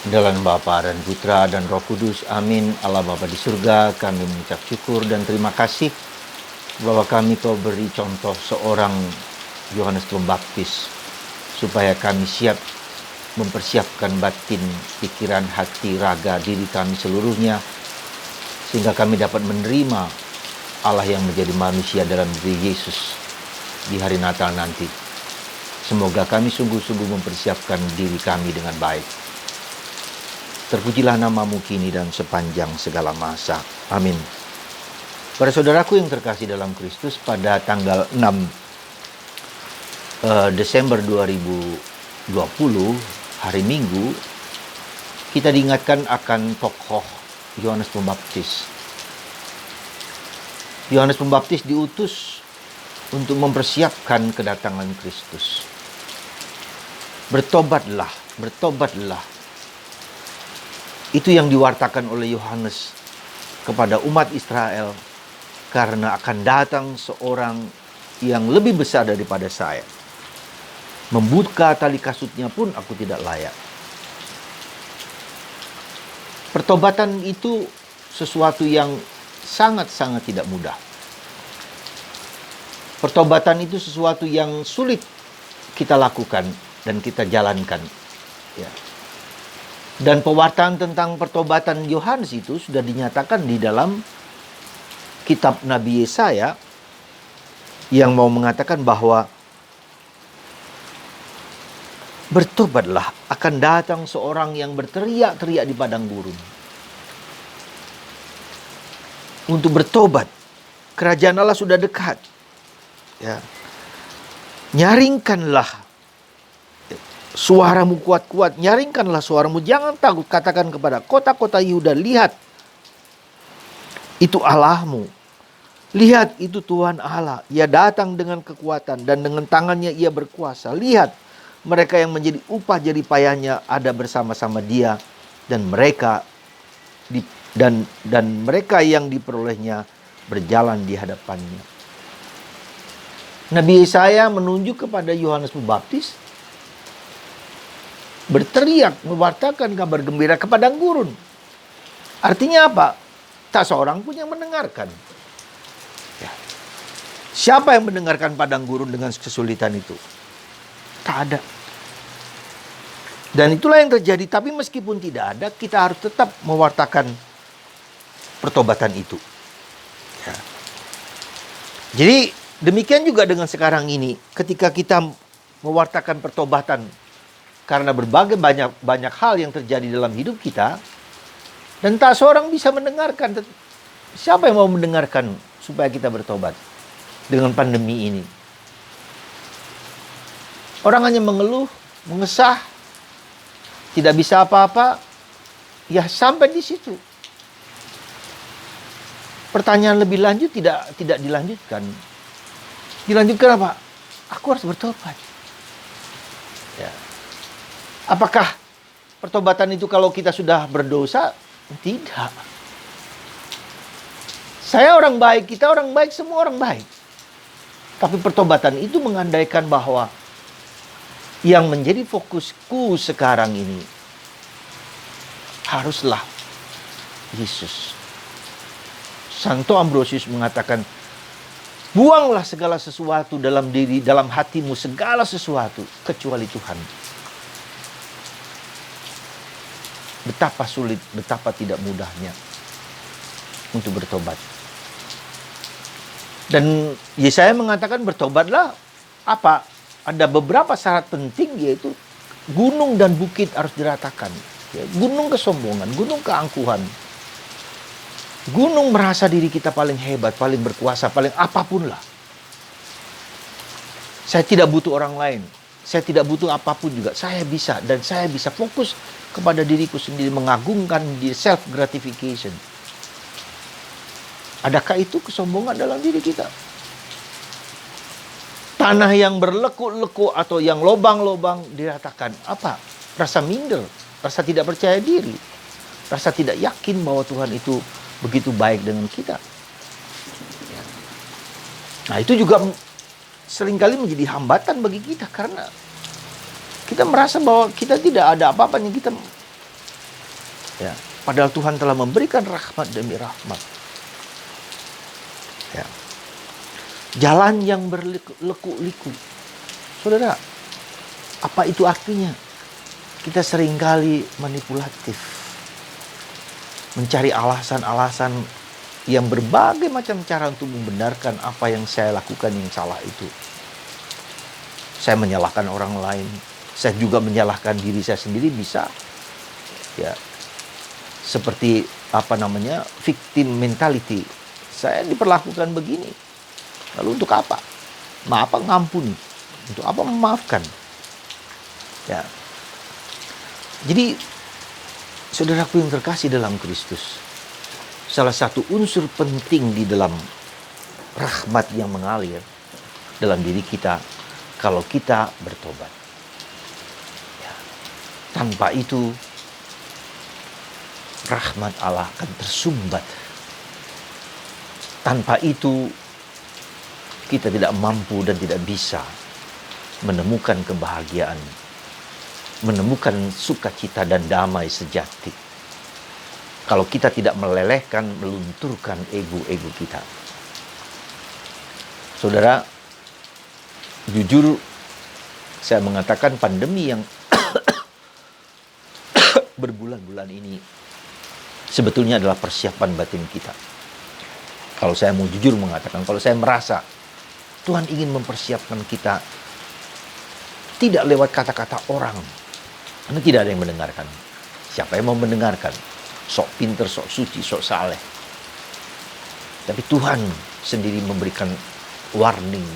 Dalam Bapa dan Putra dan Roh Kudus, amin. Allah Bapa di surga, kami mengucap syukur dan terima kasih bahwa kami Kau beri contoh seorang Yohanes Pembaptis, supaya kami siap mempersiapkan batin, pikiran, hati, raga, diri kami seluruhnya, sehingga kami dapat menerima Allah yang menjadi manusia dalam diri Yesus di hari Natal nanti. Semoga kami sungguh-sungguh mempersiapkan diri kami dengan baik. Terpujilah namamu kini dan sepanjang segala masa. Amin. Para saudaraku yang terkasih dalam Kristus, pada tanggal 6 Desember 2020, hari Minggu, kita diingatkan akan tokoh Yohanes Pembaptis. Yohanes Pembaptis diutus untuk mempersiapkan kedatangan Kristus. Bertobatlah, bertobatlah. Itu yang diwartakan oleh Yohanes kepada umat Israel, karena akan datang seorang yang lebih besar daripada saya. Membuka tali kasutnya pun aku tidak layak. Pertobatan itu sesuatu yang sangat-sangat tidak mudah. Pertobatan itu sesuatu yang sulit kita lakukan dan kita jalankan. Ya. Dan pewartaan tentang pertobatan Yohanes itu sudah dinyatakan di dalam kitab Nabi Yesaya, yang mau mengatakan bahwa bertobatlah, akan datang seorang yang berteriak-teriak di padang gurun. Untuk bertobat, kerajaan Allah sudah dekat. Ya. Nyaringkanlah suaramu kuat-kuat, nyaringkanlah suaramu, jangan takut. Katakan kepada kota-kota Yehuda, lihat, itu Allahmu. Lihat, itu Tuhan Allah. Ia datang dengan kekuatan dan dengan tangannya ia berkuasa. Lihat, mereka yang menjadi upah jerih payahnya ada bersama-sama dia, dan mereka mereka yang diperolehnya berjalan di hadapannya. Nabi Yesaya menunjuk kepada Yohanes Pembaptis berteriak, mewartakan kabar gembira ke padang gurun. Artinya apa? Tak seorang pun yang mendengarkan. Ya. Siapa yang mendengarkan padang gurun dengan kesulitan itu? Tak ada. Dan itulah yang terjadi. Tapi meskipun tidak ada, kita harus tetap mewartakan pertobatan itu. Ya. Jadi demikian juga dengan sekarang ini, ketika kita mewartakan pertobatan, karena berbagai banyak hal yang terjadi dalam hidup kita, dan tak seorang bisa mendengarkan. Siapa yang mau mendengarkan supaya kita bertobat dengan pandemi ini? Orang hanya mengeluh, mengesah, tidak bisa apa-apa. Ya, sampai di situ. Pertanyaan lebih lanjut tidak dilanjutkan. Dilanjutkan apa? Aku harus bertobat. Ya. Apakah pertobatan itu kalau kita sudah berdosa? Tidak. Saya orang baik, kita orang baik, semua orang baik. Tapi pertobatan itu mengandaikan bahwa yang menjadi fokusku sekarang ini haruslah Yesus. Santo Ambrosius mengatakan, buanglah segala sesuatu dalam diri, dalam hatimu, segala sesuatu kecuali Tuhan. Betapa sulit, betapa tidak mudahnya untuk bertobat. Dan Yesaya mengatakan bertobatlah apa? Ada beberapa syarat penting, yaitu gunung dan bukit harus diratakan. Ya, gunung kesombongan, gunung keangkuhan. Gunung merasa diri kita paling hebat, paling berkuasa, paling apapun lah. Saya tidak butuh orang lain. Saya tidak butuh apapun juga. Saya bisa, dan saya bisa fokus kepada diriku sendiri, mengagungkan diri, self gratification. Adakah itu kesombongan dalam diri kita? Tanah yang berlekuk-lekuk atau yang lobang-lobang diratakan. Apa? Rasa minder, rasa tidak percaya diri, rasa tidak yakin bahwa Tuhan itu begitu baik dengan kita. Nah, itu juga seringkali menjadi hambatan bagi kita, karena kita merasa bahwa kita tidak ada apa-apanya, kita Ya, padahal Tuhan telah memberikan rahmat demi rahmat. Ya. Jalan yang berliku-liku. Saudara, apa itu artinya? Kita seringkali manipulatif. Mencari alasan-alasan yang berbagai macam cara untuk membenarkan apa yang saya lakukan yang salah itu. Saya menyalahkan orang lain. Saya juga menyalahkan diri saya sendiri bisa. Ya. Seperti victim mentality. Saya diperlakukan begini. Lalu untuk apa? Apa ngampuni? Untuk apa memaafkan? Ya. Jadi, saudaraku yang terkasih dalam Kristus, salah satu unsur penting di dalam rahmat yang mengalir dalam diri kita, kalau kita bertobat. Ya. Tanpa itu, rahmat Allah akan tersumbat. Tanpa itu, kita tidak mampu dan tidak bisa menemukan kebahagiaan, menemukan sukacita dan damai sejati. Kalau kita tidak melelehkan, melunturkan ego-ego kita. Saudara, jujur saya mengatakan pandemi yang berbulan-bulan ini sebetulnya adalah persiapan batin kita. Kalau saya mau jujur mengatakan, kalau saya merasa Tuhan ingin mempersiapkan kita tidak lewat kata-kata orang. Karena tidak ada yang mendengarkan. Siapa yang mau mendengarkan? Sok pinter, sok suci, sok saleh. Tapi Tuhan sendiri memberikan warning.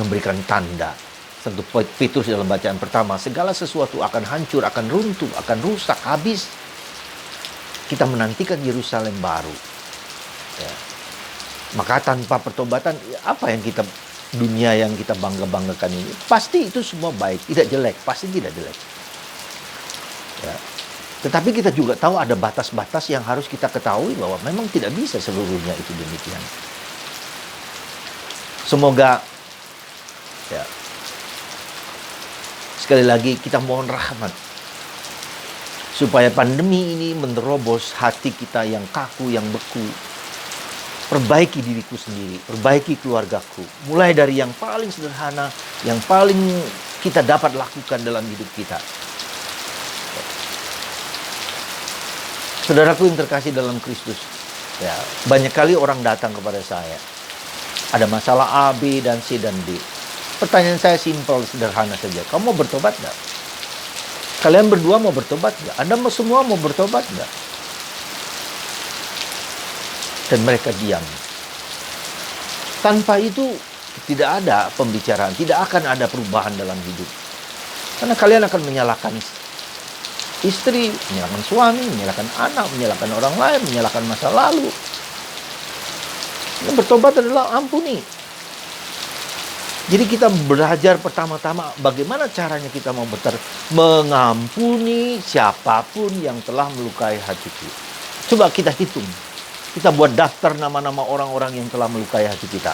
Memberikan tanda. Tentu Petrus dalam bacaan pertama, segala sesuatu akan hancur, akan runtuh, akan rusak, habis. Kita menantikan Yerusalem baru. Ya. Maka tanpa pertobatan, apa yang dunia yang kita bangga-banggakan ini, pasti itu semua baik, tidak jelek, pasti tidak jelek. Ya. Tetapi kita juga tahu ada batas-batas yang harus kita ketahui bahwa memang tidak bisa seluruhnya itu demikian. Semoga, ya, sekali lagi kita mohon rahmat supaya pandemi ini menerobos hati kita yang kaku, yang beku. Perbaiki diriku sendiri, perbaiki keluargaku. Mulai dari yang paling sederhana, yang paling kita dapat lakukan dalam hidup kita. Saudaraku yang terkasih dalam Kristus, ya, banyak kali orang datang kepada saya. Ada masalah A, B, dan C, dan D. Pertanyaan saya simpel, sederhana saja. Kamu mau bertobat nggak? Kalian berdua mau bertobat nggak? Anda semua mau bertobat nggak? Dan mereka diam. Tanpa itu tidak ada pembicaraan, tidak akan ada perubahan dalam hidup. Karena kalian akan menyalahkan istri, menyalahkan suami, menyalahkan anak, menyalahkan orang lain, menyalahkan masa lalu. Yang bertobat adalah ampuni. Jadi kita belajar pertama-tama bagaimana caranya kita mau mengampuni siapapun yang telah melukai hatiku. Coba kita hitung. Kita buat daftar nama-nama orang-orang yang telah melukai hati kita.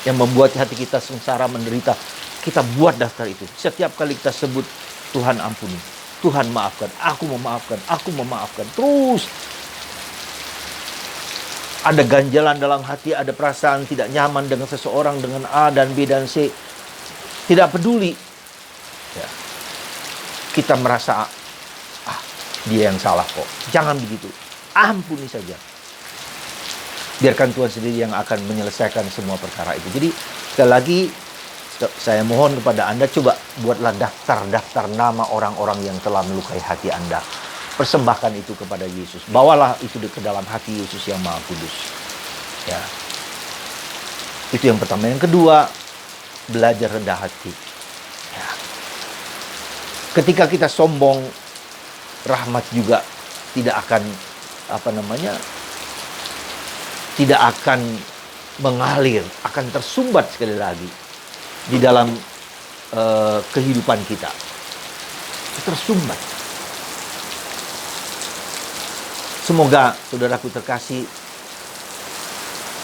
Yang membuat hati kita sengsara, menderita. Kita buat daftar itu. Setiap kali kita sebut, Tuhan ampuni. Tuhan maafkan. Aku memaafkan. Aku memaafkan. Terus. Ada ganjalan dalam hati. Ada perasaan tidak nyaman dengan seseorang. Dengan A dan B dan C. Tidak peduli. Ya. Kita merasa, dia yang salah kok. Jangan begitu. Ampuni saja. Biarkan Tuhan sendiri yang akan menyelesaikan semua perkara itu. Jadi sekali lagi saya mohon kepada Anda, coba buatlah daftar nama orang-orang yang telah melukai hati Anda. Persembahkan itu kepada Yesus. Bawalah itu ke dalam hati Yesus yang Maha Kudus. Ya. Itu yang pertama. Yang kedua, belajar rendah hati. Ya. Ketika kita sombong, rahmat juga tidak akan tidak akan mengalir, akan tersumbat sekali lagi di dalam kehidupan kita. Tersumbat. Semoga saudaraku terkasih,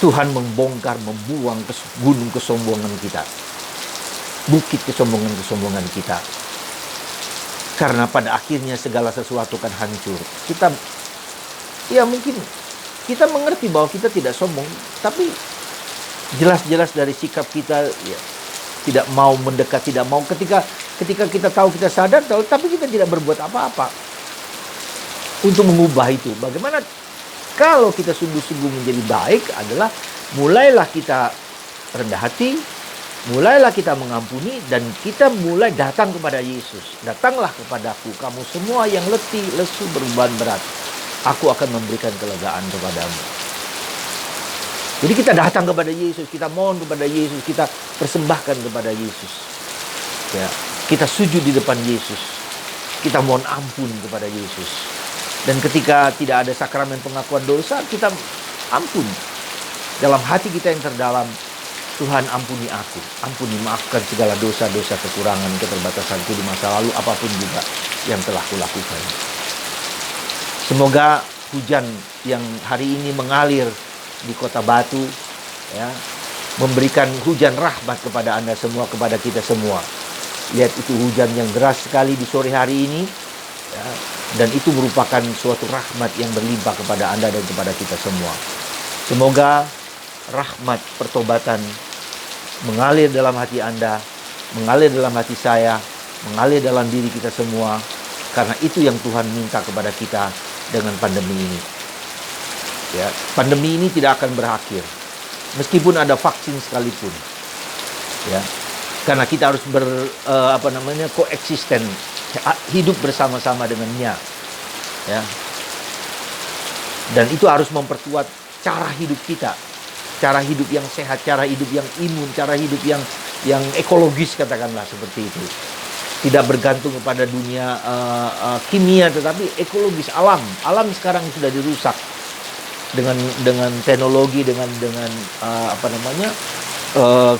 Tuhan membongkar, membuang gunung kesombongan kita. Bukit kesombongan-kesombongan kita. Karena pada akhirnya segala sesuatu kan hancur. Kita, ya mungkin kita mengerti bahwa kita tidak sombong, tapi jelas-jelas dari sikap kita, ya, tidak mau mendekat, tidak mau ketika kita tahu, kita sadar tahu, tapi kita tidak berbuat apa-apa untuk mengubah itu. Bagaimana kalau kita sungguh-sungguh menjadi baik adalah mulailah kita rendah hati, mulailah kita mengampuni, dan kita mulai datang kepada Yesus. Datanglah kepadaku kamu semua yang letih, lesu, beban berat. Aku akan memberikan kelegaan kepadamu. Jadi kita datang kepada Yesus, kita mohon kepada Yesus, kita persembahkan kepada Yesus. Ya, kita sujud di depan Yesus. Kita mohon ampun kepada Yesus. Dan ketika tidak ada sakramen pengakuan dosa, kita ampun. Dalam hati kita yang terdalam, Tuhan ampuni aku, ampuni, maafkan segala dosa-dosa, kekurangan, keterbatasanku di masa lalu, apapun juga yang telah kulakukan. Semoga hujan yang hari ini mengalir di Kota Batu, ya, memberikan hujan rahmat kepada Anda semua, kepada kita semua. Lihat itu hujan yang deras sekali di sore hari ini, ya, dan itu merupakan suatu rahmat yang berlimpah kepada Anda dan kepada kita semua. Semoga rahmat pertobatan mengalir dalam hati Anda, mengalir dalam hati saya, mengalir dalam diri kita semua, karena itu yang Tuhan minta kepada kita dengan pandemi ini. Ya, pandemi ini tidak akan berakhir meskipun ada vaksin sekalipun. Ya, karena kita harus koeksisten, hidup bersama-sama dengannya. Ya. Dan itu harus memperkuat cara hidup kita. Cara hidup yang sehat, cara hidup yang imun, cara hidup yang ekologis, katakanlah seperti itu. Tidak bergantung kepada dunia kimia, tetapi ekologis, alam. Alam sekarang sudah dirusak dengan teknologi, dengan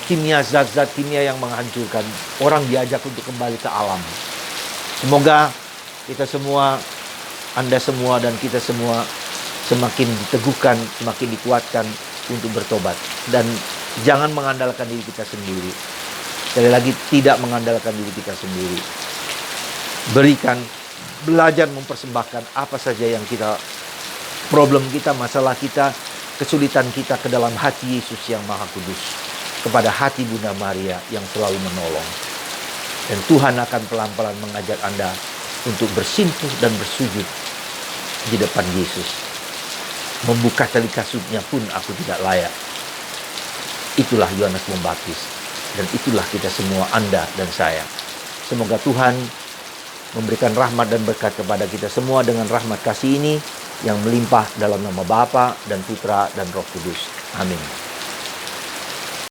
kimia, zat-zat kimia yang menghancurkan. Orang diajak untuk kembali ke alam. Semoga kita semua, Anda semua dan kita semua semakin diteguhkan, semakin dikuatkan untuk bertobat. Dan jangan mengandalkan diri kita sendiri. Sekali lagi, tidak mengandalkan diri kita sendiri. Belajar mempersembahkan apa saja yang problem kita, masalah kita, kesulitan kita ke dalam hati Yesus yang Maha Kudus. Kepada hati Bunda Maria yang selalu menolong. Dan Tuhan akan pelan-pelan mengajak Anda untuk bersimpuh dan bersujud di depan Yesus. Membuka tali kasutnya pun aku tidak layak. Itulah Yohanes Pembaptis. Dan itulah kita semua, Anda dan saya. Semoga Tuhan memberikan rahmat dan berkat kepada kita semua dengan rahmat kasih ini yang melimpah dalam nama Bapa dan Putra dan Roh Kudus. Amin.